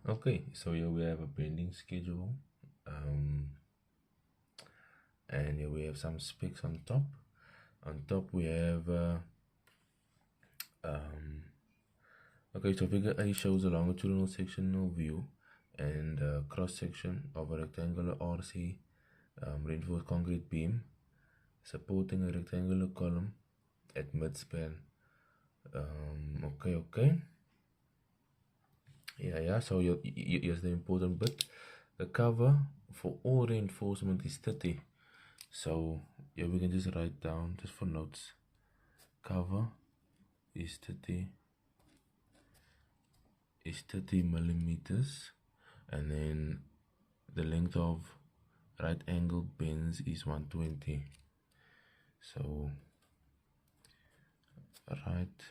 Okay, so here we have a bending schedule, um, and here we have some specs on top. On top we have um, okay, so figure A shows a longitudinal sectional view and cross section of a rectangular RC reinforced concrete beam supporting a rectangular column at midspan. Okay. Yeah. So here's the important bit. The cover for all reinforcement is 30. So yeah, we can just write down just for notes. Cover is 30 millimeters, and then the length of right angled bends is 120. So right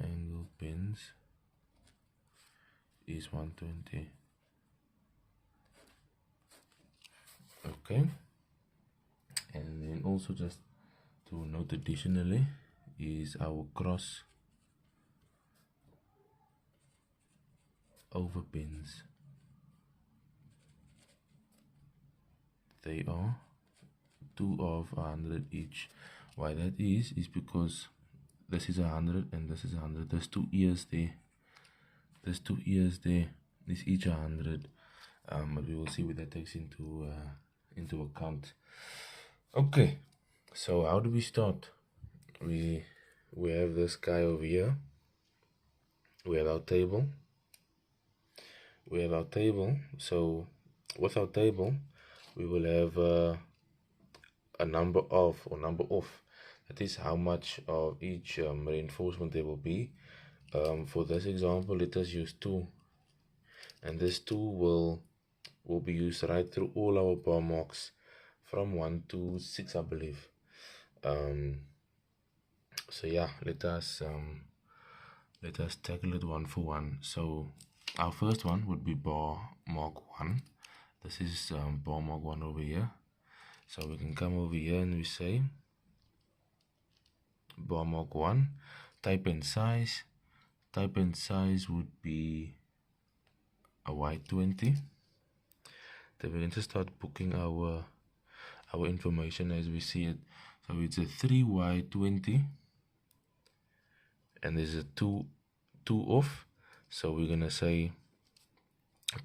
angled bends is 120. Okay, and then also just to note additionally is our cross over bends. They are 2 of 100 each. Why that is because this is 100 and this is 100. There's 2 ears there. There's 2 ears there. Is each 100. But we will see what that takes into account. Okay, so how do we start? We have this guy over here. We have our table. So with our table, we will have a number of or number off. That is how much of each reinforcement there will be. For this example, let us use 2, and this 2 will be used right through all our bar marks from 1 to 6, I believe. So yeah, let us tackle it one for one. So our first one would be bar mark 1. This is bar mark 1 over here. So we can come over here and we say bar mark 1, type in size. Type in size would be a Y20. Then we're going to start booking our information as we see it. So it's a 3Y20, and there's a 2 off. So we're gonna say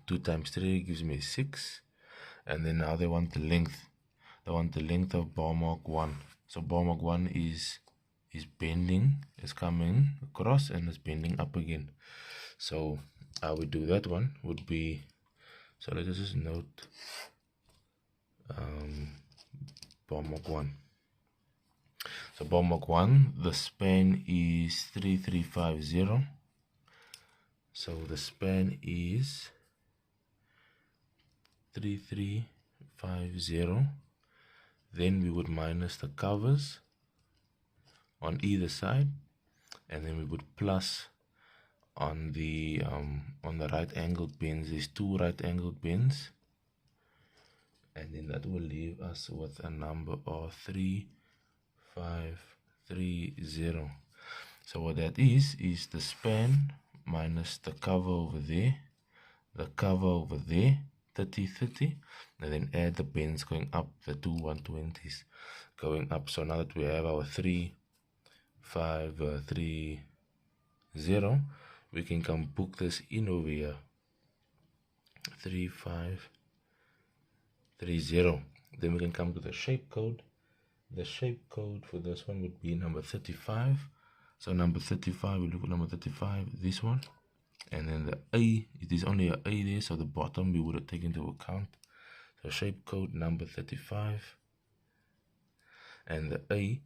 2 times 3 gives me 6, and then now they want the length. They want the length of bar mark 1. So bar mark 1 is bending, is coming across and is bending up again. So how we do that one would be, so let us just note bar mark 1. So bar mark 1, the span is 3350. So the span is 3350. Then we would minus the covers on either side, and then we would plus on the right angled bends. There's 2 right angled bends, and then that will leave us with a number of 3530. So what that is the span minus the cover over there, 30, and then add the bends going up, the 2 120s going up. So now that we have our 3530, we can come book this in over here, 3530. Then we can come to the shape code. The shape code for this one would be number 35. So number 35, we look at number 35, this one, and then the A, it is only a A there, so the bottom we would have taken into account. So shape code number 35, and the A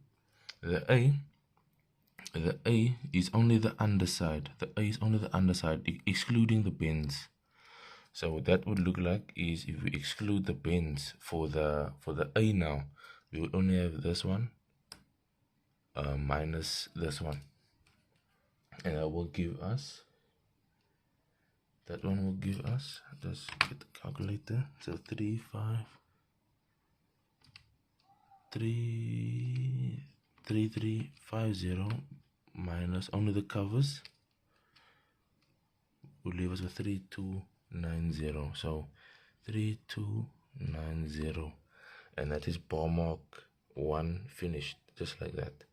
is only the underside. The A is only the underside, excluding the bends. So what that would look like is, if we exclude the bends for the A now, we would only have this one minus this one, and that will give us, let's get the calculator. So 3350 minus only the covers would leave us with 3290. So 3290, and that is bar mark 1 finished, just like that.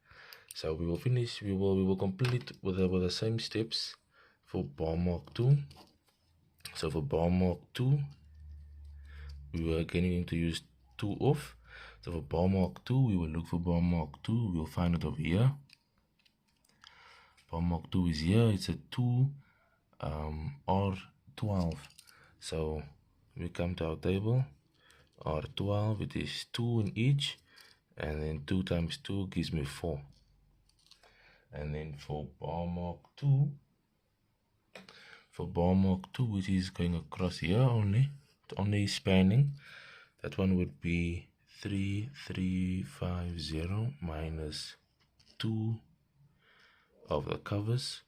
So we will finish, we will complete with the same steps for bar mark 2. So for bar mark 2, we were again going to use 2 off. So for bar mark 2, we will look for bar mark 2. We'll find it over here. Bar mark 2 is here. It's a 2 R12. So we come to our table. R12, it is 2 in each, and then 2 times 2 gives me 4. And then for bar mark 2, which is going across here only spanning, that one would be 3350 minus 2 of the covers,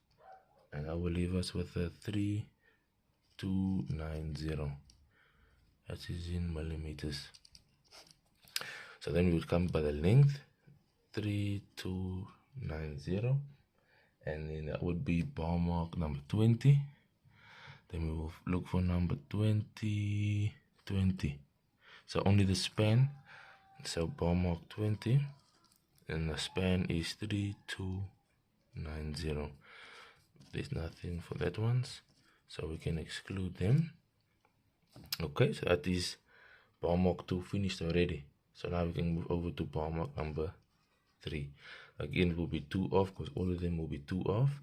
and that will leave us with a 3290. That is in millimeters. So then we would come by the length, 3290, and then that would be bar mark number 20. Then we will look for number 20. So only the span. So bar mark 20, and the span is 3290. There's nothing for that ones, so we can exclude them. Okay, so that is bar mark 2 finished already. So now we can move over to bar mark number 3. Again, it will be 2 off because all of them will be 2 off.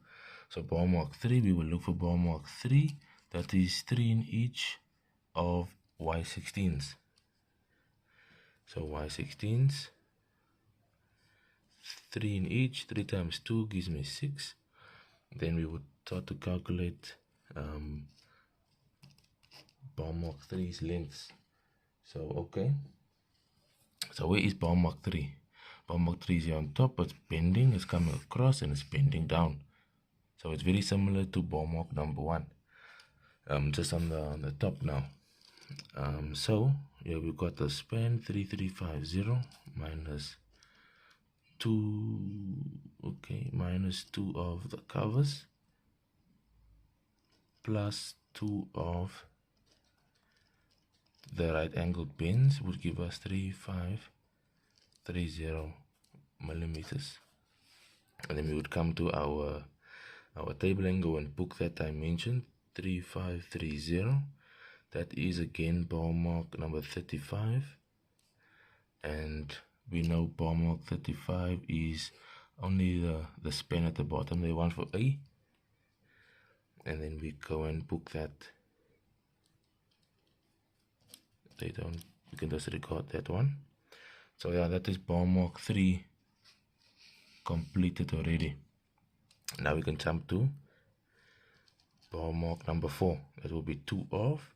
So bar mark 3, we will look for bar mark 3. That is 3 in each of Y16s. So Y16s, 3 in each. 3 times 2 gives me 6. Then we would start to calculate bar mark 3's lengths. So okay, so where is bar mark 3? Bar mark 3 is here on top, it's bending, it's coming across, and it's bending down. So it's very similar to bar mark number 1, just on the top now. So yeah, we've got the span 3350 minus 2, okay, minus 2 of the covers plus 2 of the right angled bends would give us 3530 millimeters. And then we would come to our table and go and book that dimension, 3530. That is again bar mark number 35, and we know bar mark 35 is only the span at the bottom, the one for A, and then we go and book that. We can disregard that one. So yeah, that is bar mark 3 completed already. Now we can jump to bar mark number 4. That will be 2 off.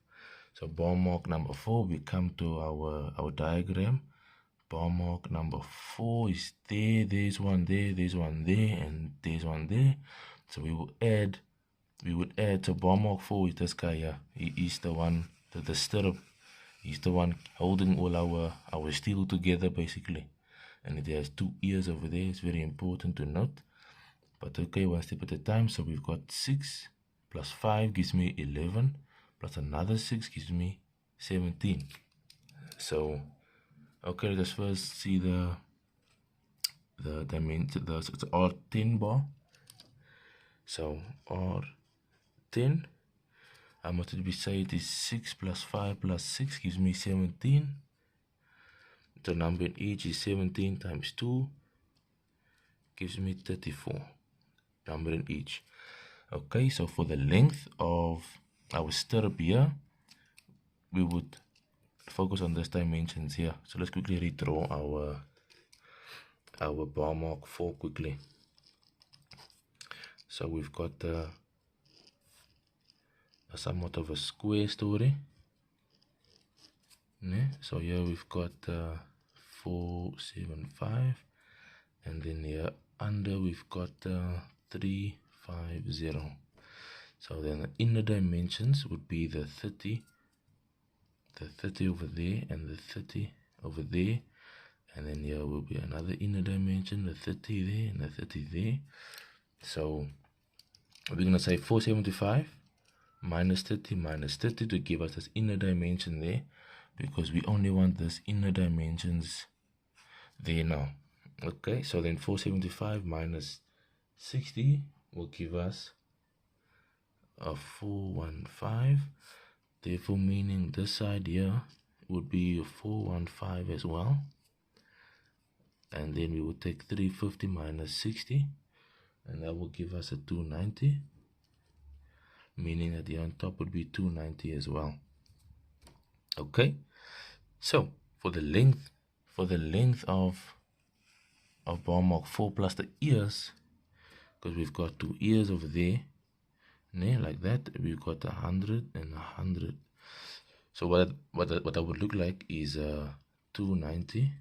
So bar mark number 4, we come to our diagram. Bar mark number 4 is there, there's one there, there's one there, and there's one there. So we would add, so bar mark 4 is this guy here. He is the one, the stirrup. He's the one holding all our steel together basically. And it has 2 ears over there. It's very important to note. But okay, one step at a time. So we've got 6 plus 5 gives me 11. Plus another 6 gives me 17. So okay, let us first see the dimension. It's R10 bar. So R10, how much did we say it is? 6 plus 5 plus 6 gives me 17. The number in each is 17 times 2 gives me 34. Number in each. Okay, so for the length of our stirrup here, we would focus on this dimensions here. So let's quickly redraw our bar mark 4 quickly. So we've got somewhat of a square story. So here we've got 475, and then here under we've got 350. So then the inner dimensions would be the 30 over there and the 30 over there, and then here will be another inner dimension, the 30 there and the 30 there. So we're gonna say 475 minus 30 to give us this inner dimension there, because we only want this inner dimensions there now. Okay, so then 475 minus 60 will give us a 415, therefore meaning this side here would be a 415 as well. And then we will take 350 minus 60, and that will give us a 290, meaning that the on top would be 290 as well. Okay, so for the length of bar mark 4 plus the ears, because we've got 2 ears over there, like that, we've got 100 and 100. So what that would look like is 290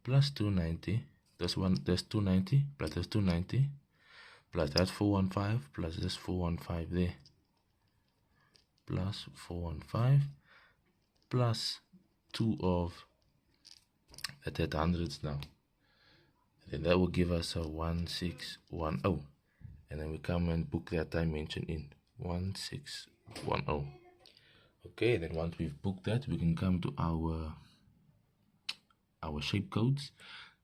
plus 290. This 290 plus this 290 plus that 415 plus this 415 there, plus 415 plus 2 of that hundreds now. Then that will give us a 1610, and then we come and book that dimension in 1610. Okay, then once we've booked that, we can come to our shape codes.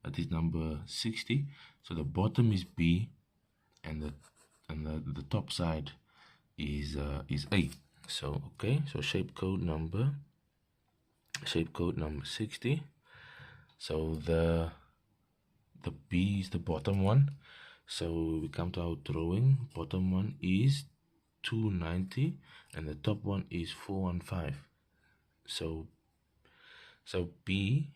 That is number 60. So the bottom is B, and the top side is A. So okay, so shape code number 60. So the B is the bottom one. So we come to our drawing. Bottom one is 290, and the top one is 415. So B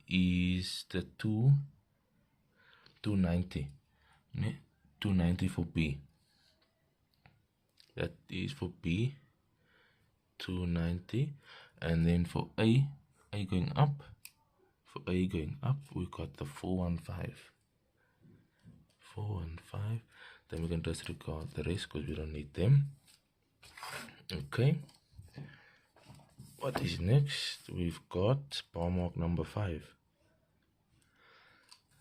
is the 290. 290 for B. That is for B, 290. And then for A going up, we got the 415. Then we can disregard the rest because we don't need them. Okay, what is next? We've got bar mark number 5.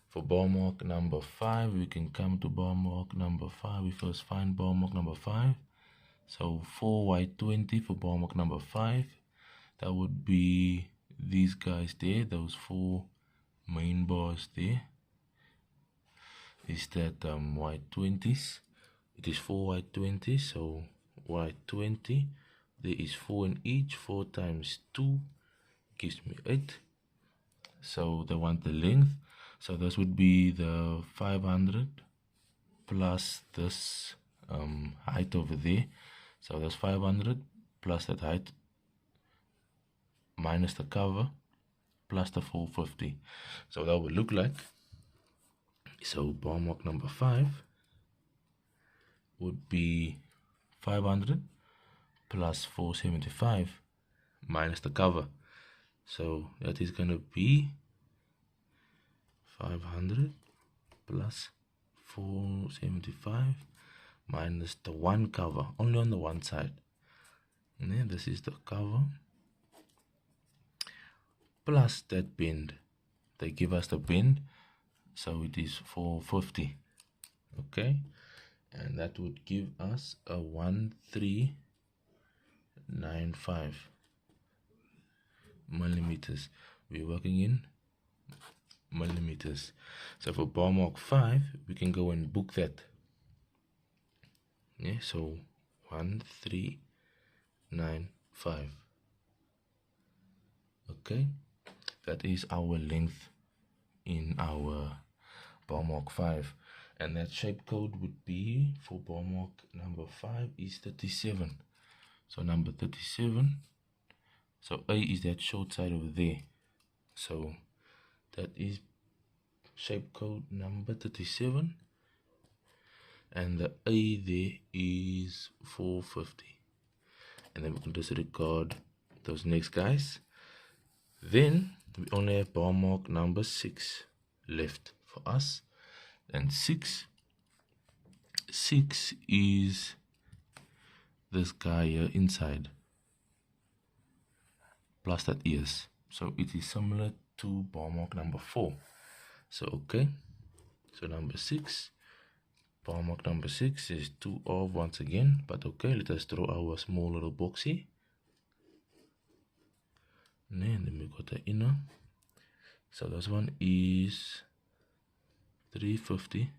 For bar mark number 5, we can come to bar mark number 5. We first find bar mark number 5. So 4y20 for bar mark number 5. That would be these guys there, those 4 main bars there. Is that y20s? It is 4 y20, so y20, there is 4 in each. 4 times 2 gives me 8. So they want the length, so this would be the 500 plus this height over there. So that's 500 plus that height minus the cover plus the 450. So that would look like, so bar mark number 5 would be 500 plus 475 minus the cover. So that is going to be 500 plus 475 minus the 1 cover, only on the one side. And then this is the cover plus that bend. They give us the bend, so it is 450. Okay, and that would give us a 1395 millimeters. We're working in millimeters. So for bar mark 5, we can go and book that. Yeah, so 1395. Okay, that is our length in our bar mark 5, and that shape code would be for bar mark number 5 is 37. So number 37, so A is that short side over there, so that is shape code number 37, and the A there is 450. And then we can disregard those next guys. Then we only have bar mark number 6 left for us, and 6 is this guy here inside plus that ears, so it is similar to bar mark number 4. So okay, so number 6 Bar mark number 6 is 2 of once again, but okay, let us draw our small little box here. And then we got the inner. So this one is 350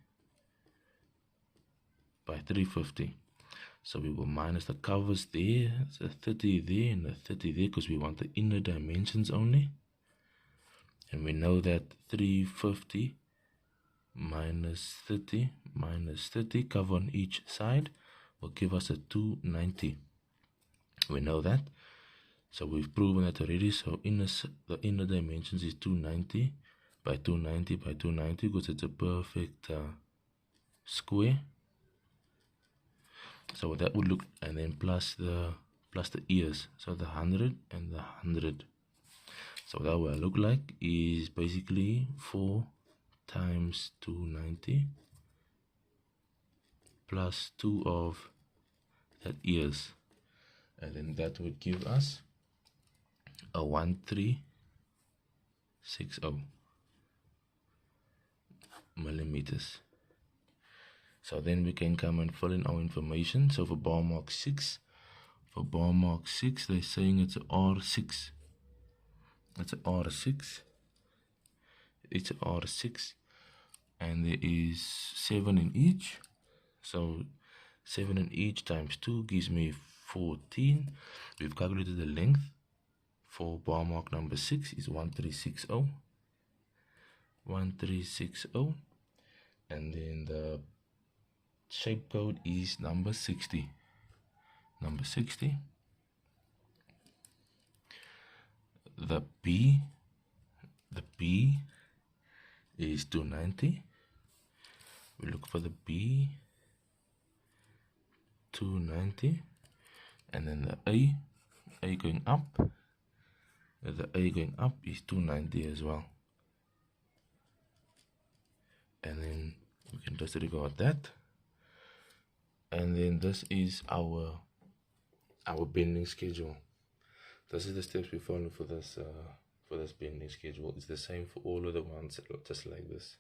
by 350. So we will minus the covers there, the 30 there and the 30 there, because we want the inner dimensions only. And we know that 350 minus 30 cover on each side will give us a 290. We know that. So we've proven that already. So the inner dimensions is 290 by 290 by 290, because it's a perfect square. So that would look, and then plus the ears, so the 100 and the 100. So that will look like is basically 4 times 290 plus 2 of that ears, and then that would give us a 1360 millimeters. So then we can come and fill in our information. So for bar mark 6, they're saying it's a R6. It's a R6. It's a R6, and there is 7 in each. So 7 in each times 2 gives me 14. We've calculated the length for bar mark number 6 is 1360. 1360, and then the shape code is number 60. Number 60. The B is 290. We look for the B, 290, and then the A going up. The A going up is 290 as well. And then we can disregard that. And then this is our bending schedule. This is the steps we follow for this bending schedule. It's the same for all of the ones, just like this.